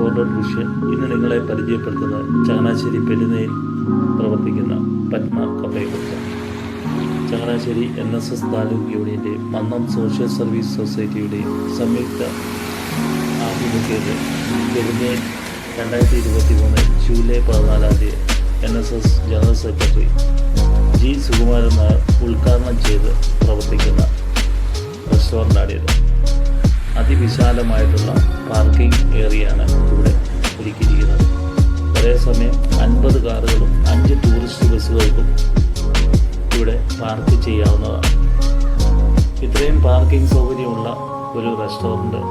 Forward vision ഇന്ന് നിങ്ങളെ പരിചയപ്പെടുത്തുന്നത് ചങ്ങനാശ്ശേരി പെരുന്നയിൽ പ്രവർത്തിക്കുന്ന പത്മ കഫയെക്കുറിച്ചാണ്. ചങ്ങനാശ്ശേരി NSS താലൂക്ക് യൂണിയൻ്റെയും മന്നം സോഷ്യൽ സർവീസ് സൊസൈറ്റിയുടെയും സംയുക്ത ആഭിമുഖ്യത്തിൽ പെരുന്നയിൽ 2023 July 14 NSS general secretary G. Sukumaran Nair ഉദ്ഘാടനം ചെയ്ത് പ്രവർത്തിക്കുന്ന റെസ്റ്റോറൻ്റാണിത്. അതിവിശാലമായിട്ടുള്ള പാർക്കിംഗ് ഏരിയയാണ് ഇവിടെ ഒരുക്കിയിരിക്കുന്നത്. ഒരേ സമയം 50 കാറുകളും 5 ടൂറിസ്റ്റ് ബസ്സുകൾക്കും ഇവിടെ പാർക്ക് ചെയ്യാവുന്നതാണ്. ഇത്രയും പാർക്കിംഗ് സൗകര്യമുള്ള ഒരു റെസ്റ്റോറൻറ്റ്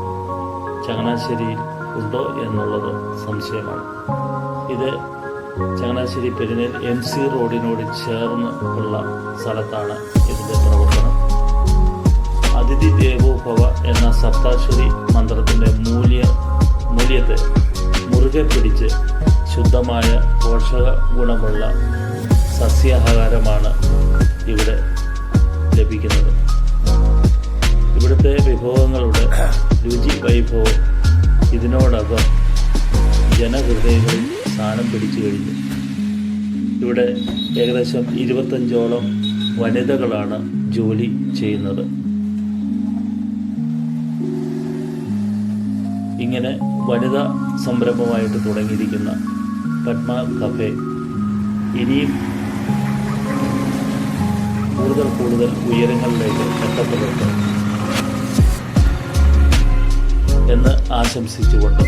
ചങ്ങനാശ്ശേരിയിൽ ഉണ്ടോ എന്നുള്ളത് സംശയമാണ്. ഇത് ചങ്ങനാശ്ശേരി പെരുന്നേൽ MC റോഡിനോട് ചേർന്ന് ഉള്ള സ്ഥലത്താണ് ഇതിൻ്റെ പ്രവർത്തനം. അതിഥി ദേവോ ഭവ എന്ന സപ്താശ്വരി മന്ത്രത്തിൻ്റെ മൂല്യത്തെ മുറുകെ പിടിച്ച് ശുദ്ധമായ പോഷക ഗുണമുള്ള സസ്യാഹാരമാണ് ഇവിടെ ലഭിക്കുന്നത്. ഇവിടുത്തെ വിഭവങ്ങളുടെ രുചി വൈഭവം ഇതിനോടകം ജനഹൃദയങ്ങളിൽ സ്ഥാനം പിടിച്ചു കഴിഞ്ഞു. ഇവിടെ ഏകദേശം 25ഓളം വനിതകളാണ് ജോലി ചെയ്യുന്നത്. ഇങ്ങനെ വനിതാ സംരംഭമായിട്ട് തുടങ്ങിയിരിക്കുന്ന പത്മ കഫേ ഇനിയും കൂടുതൽ ഉയരങ്ങളിലേക്ക് എത്തപ്പെടട്ടെ എന്ന് ആശംസിച്ചുകൊണ്ട്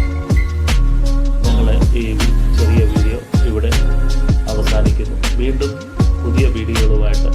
ഞങ്ങളെ ഈ ചെറിയ വീഡിയോ ഇവിടെ അവസാനിക്കുന്നു. വീണ്ടും പുതിയ വീഡിയോകളുമായിട്ട്